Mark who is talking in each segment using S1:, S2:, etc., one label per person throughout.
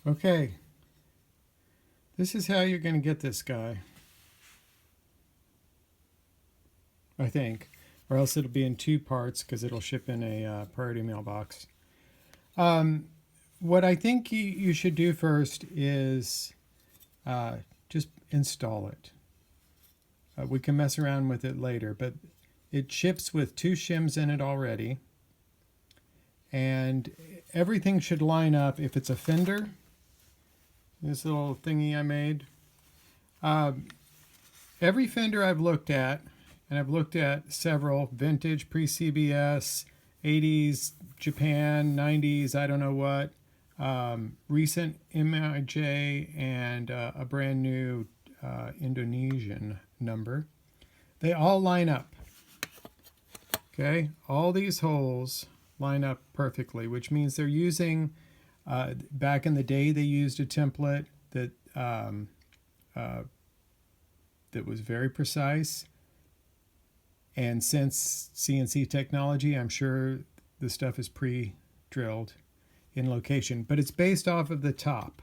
S1: Okay, this is how you're going to get this guy, I think, or else it'll be in two parts because it'll ship in a priority mailbox. What I think you should do first is just install it. We can mess around with it later, but it ships with two shims in it already. And everything should line up. If it's a fender, this little thingy I made, every fender I've looked at, and I've looked at several, vintage, pre-CBS, 80s, Japan, 90s, I don't know what, recent MIJ, and a brand new Indonesian number. They all line up. Okay, all these holes line up perfectly, which means they're using, back in the day they used a template that that was very precise. And since CNC technology, I'm sure the stuff is pre-drilled in location, but it's based off of the top,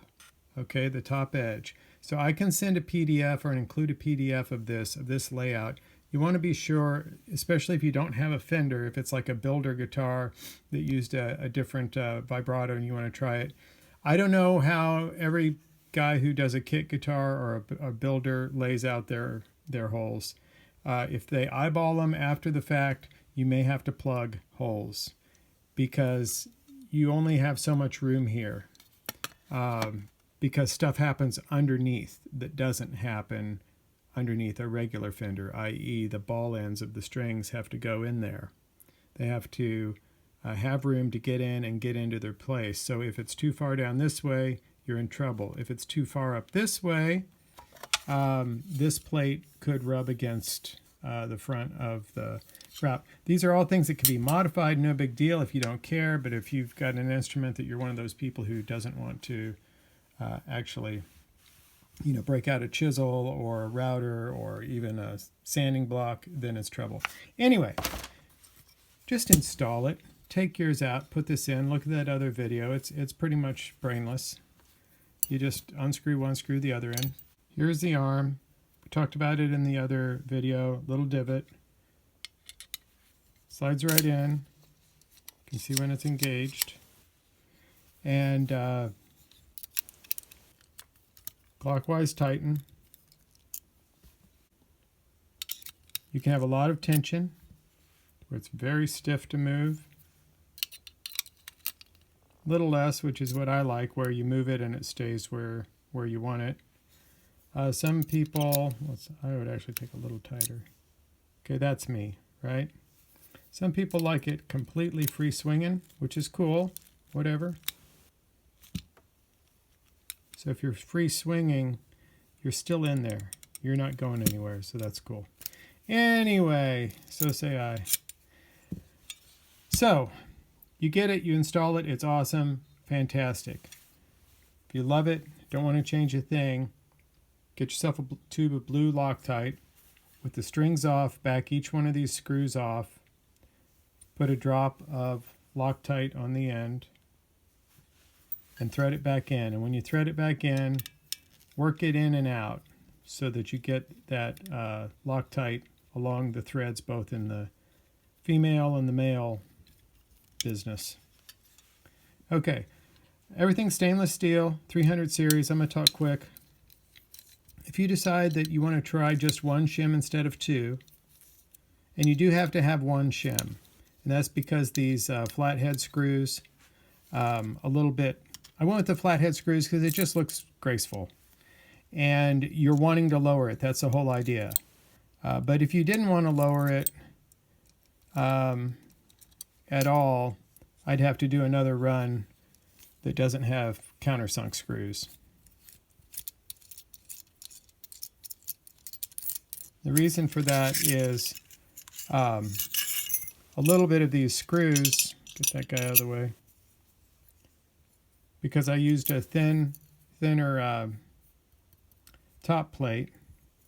S1: okay, the top edge. So I can send a PDF or include a PDF of this layout. You want to be sure, especially if you don't have a fender, if it's like a builder guitar that used a different vibrato and you want to try it. I don't know how every guy who does a kit guitar or a builder lays out their holes. If they eyeball them after the fact, you may have to plug holes because you only have so much room here, because stuff happens underneath that doesn't happen underneath a regular fender, i.e. the ball ends of the strings have to go in there. They have to have room to get in and get into their place. So if it's too far down this way, you're in trouble. If it's too far up this way, this plate could rub against the front of the route. These are all things that can be modified, no big deal if you don't care, but if you've got an instrument that you're one of those people who doesn't want to actually break out a chisel or a router or even a sanding block, then it's trouble. Anyway, just install it. Take yours out, put this in, look at that other video. It's pretty much brainless. You just unscrew one, screw the other in. Here's the arm. We talked about it in the other video. Little divot. Slides right in. You can see when it's engaged. And clockwise tighten. You can have a lot of tension where it's very stiff to move. Little less, which is what I like, where you move it and it stays where you want it. Some people, I would actually take a little tighter. Okay, that's me, right? Some people like it completely free swinging, which is cool, whatever. So if you're free swinging, you're still in there. You're not going anywhere, so that's cool. Anyway, so say I. So, you get it, you install it, it's awesome, fantastic. If you love it, don't want to change a thing, get yourself a tube of blue Loctite with the strings off, back each one of these screws off, put a drop of Loctite on the end, and thread it back in. And when you thread it back in, work it in and out so that you get that Loctite along the threads both in the female and the male business. Okay, everything's stainless steel, 300 series. I'm going to talk quick. If you decide that you want to try just one shim instead of two, and you do have to have one shim, and that's because these flathead screws, a little bit, I went with the flathead screws because it just looks graceful. And you're wanting to lower it, that's the whole idea. But if you didn't want to lower it at all, I'd have to do another run that doesn't have countersunk screws. The reason for that is a little bit of these screws, get that guy out of the way, because I used a thinner top plate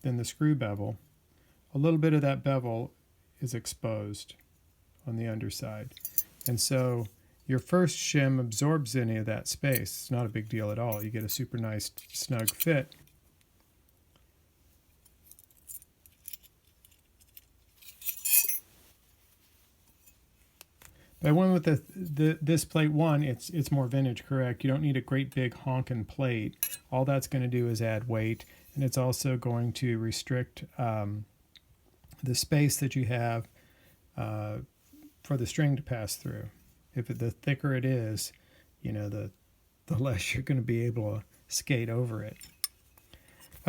S1: than the screw bevel, a little bit of that bevel is exposed on the underside. And so your first shim absorbs any of that space. It's not a big deal at all. You get a super nice snug fit. But I went with this plate one. It's more vintage, correct? You don't need a great big honking plate. All that's going to do is add weight, and it's also going to restrict the space that you have for the string to pass through. The thicker it is, the less you're going to be able to skate over it.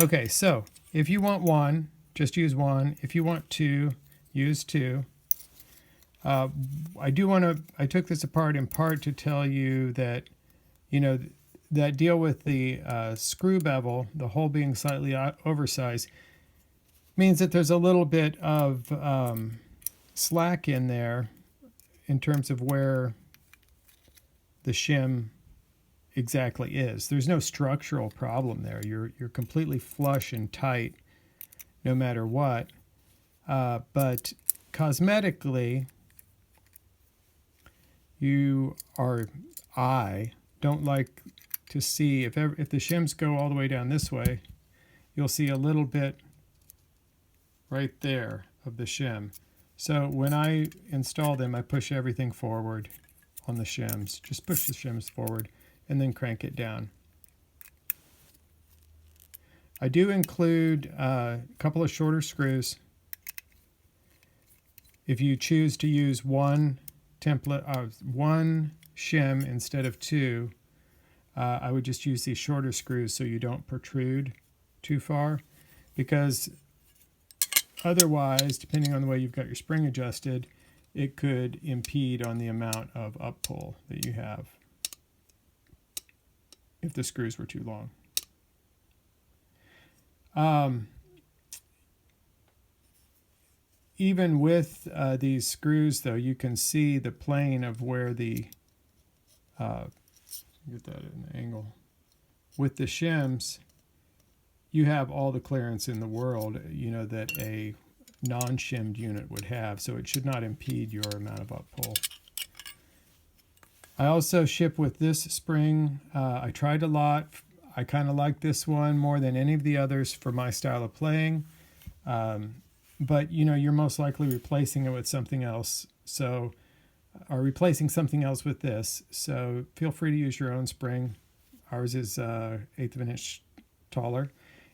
S1: Okay, so if you want one, just use one. If you want two, use two. I took this apart in part to tell you that, that deal with the screw bevel, the hole being slightly oversized, means that there's a little bit of slack in there in terms of where the shim exactly is. There's no structural problem there. You're completely flush and tight no matter what. But cosmetically, I don't like to see, if the shims go all the way down this way, you'll see a little bit right there of the shim. So when I install them, I push everything forward on the shims. Just push the shims forward and then crank it down. I do include a couple of shorter screws. If you choose to use one shim instead of two, I would just use these shorter screws so you don't protrude too far, because otherwise, depending on the way you've got your spring adjusted, it could impede on the amount of up pull that you have if the screws were too long. Even with these screws, though, you can see the plane of where the get that in the angle. With the shims, you have all the clearance in the world, that a non-shimmed unit would have, so it should not impede your amount of up pull. I also ship with this spring. I tried a lot. I kind of like this one more than any of the others for my style of playing. But you're most likely replacing it with something else. Or replacing something else with this. So feel free to use your own spring. Ours is 1/8 of an inch taller.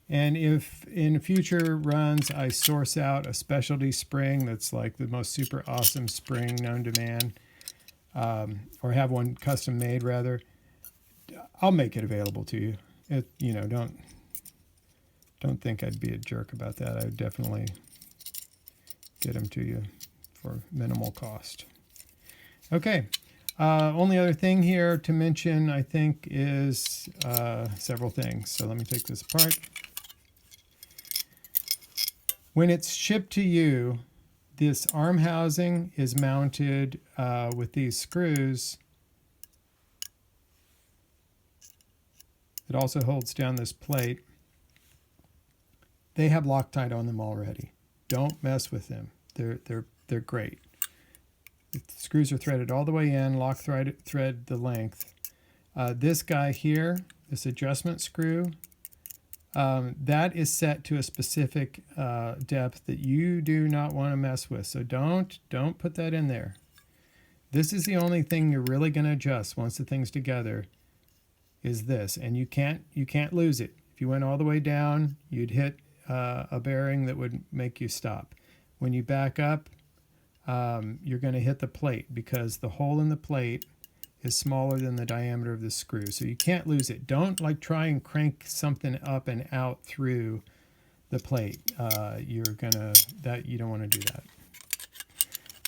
S1: And if in future runs I source out a specialty spring that's like the most super awesome spring known to man, or have one custom made rather, I'll make it available to you. Don't think I'd be a jerk about that. I would definitely get them to you for minimal cost. Okay. Only other thing here to mention, I think, is several things. So let me take this apart. When it's shipped to you, this arm housing is mounted with these screws. It also holds down this plate. They have Loctite on them already. Don't mess with them. They're great. The screws are threaded all the way in, lock thread the length. This guy here, this adjustment screw, that is set to a specific depth that you do not want to mess with. So don't put that in there. This is the only thing you're really going to adjust once the thing's together, is this, and you can't lose it. If you went all the way down, you'd hit a bearing that would make you stop. When you back up, you're going to hit the plate because the hole in the plate is smaller than the diameter of the screw. So you can't lose it. Don't try and crank something up and out through the plate. You don't want to do that.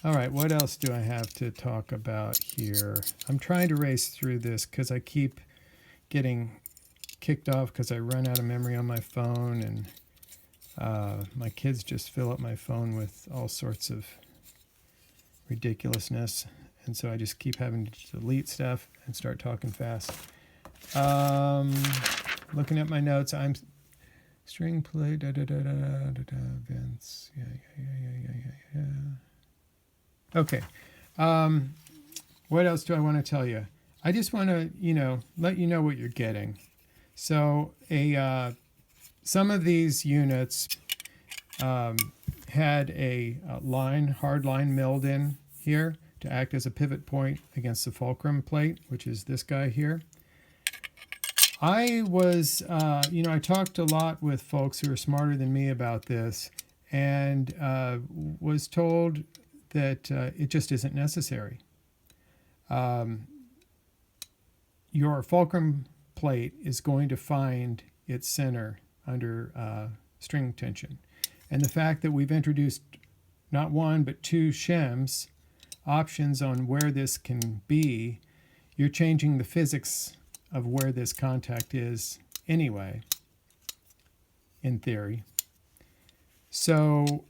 S1: All right, what else do I have to talk about here? I'm trying to race through this because I keep getting kicked off because I run out of memory on my phone, and my kids just fill up my phone with all sorts of ridiculousness, and so I just keep having to delete stuff and start talking fast. Looking at my notes, I'm string play Vince. Yeah. Okay. what else do I want to tell you? I just want to, let you know what you're getting. So some of these units had a hard line milled in here to act as a pivot point against the fulcrum plate, which is this guy here. I was, I talked a lot with folks who are smarter than me about this, and was told that it just isn't necessary. Your fulcrum plate is going to find its center under string tension. And the fact that we've introduced not one but two shims options on where this can be, you're changing the physics of where this contact is anyway, in theory. So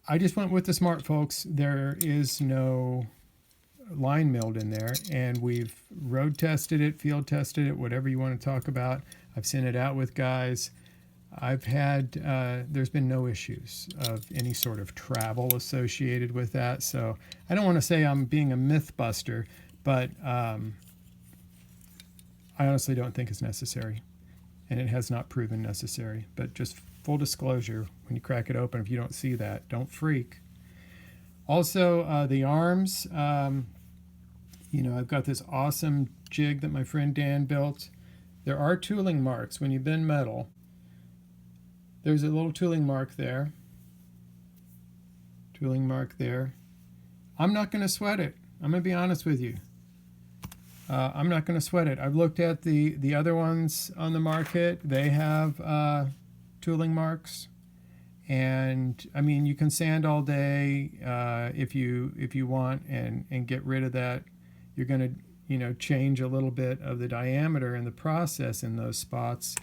S1: I just went with the smart folks. There is no line milled in there, and we've road tested it, field tested it, whatever you want to talk about. I've sent it out with guys. I've had, there's been no issues of any sort of travel associated with that. So I don't want to say I'm being a myth buster, but I honestly don't think it's necessary, and it has not proven necessary. But just full disclosure, when you crack it open, if you don't see that, don't freak. Also, the arms, I've got this awesome jig that my friend Dan built. There are tooling marks when you bend metal. There's a little tooling mark there. Tooling mark there. I'm not going to sweat it. I'm going to be honest with you. I'm not going to sweat it. I've looked at the other ones on the market. They have tooling marks. And I mean, you can sand all day if you want and get rid of that. You're going to change a little bit of the diameter in the process in those spots.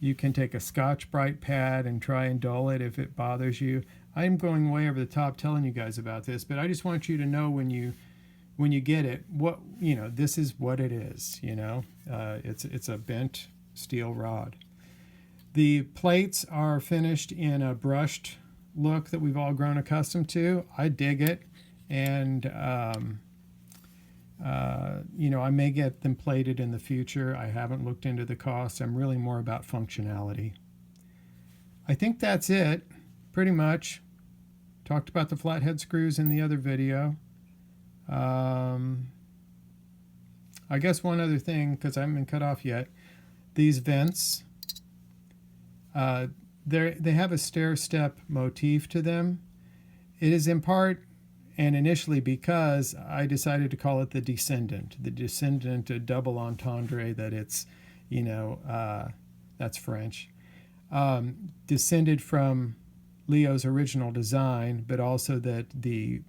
S1: You can take a Scotch-Brite pad and try and dull it if it bothers you. I'm going way over the top telling you guys about this, but I just want you to know when you get it, what this is what it is. It's a bent steel rod. The plates are finished in a brushed look that we've all grown accustomed to. I dig it, and I may get them plated in the future. I haven't looked into the cost. I'm really more about functionality. I think that's it, pretty much. Talked about the flathead screws in the other video. I guess one other thing, because I haven't been cut off yet. These vents, they have a stair-step motif to them. It is in part and initially because I decided to call it the Descendant. The Descendant, a double entendre that it's, that's French. Descended from Leo's original design, but also that the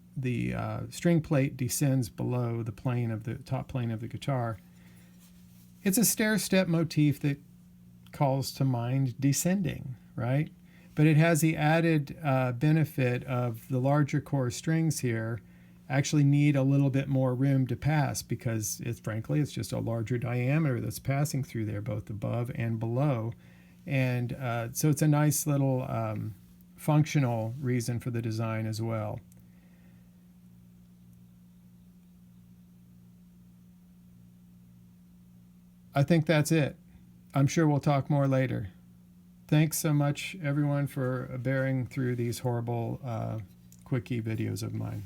S1: string plate descends below the top plane of the guitar. It's a stair-step motif that calls to mind descending, right? But it has the added benefit of the larger core strings here actually need a little bit more room to pass because frankly it's just a larger diameter that's passing through there, both above and below. And so it's a nice little functional reason for the design as well. I think that's it. I'm sure we'll talk more later. Thanks so much, everyone, for bearing through these horrible quickie videos of mine.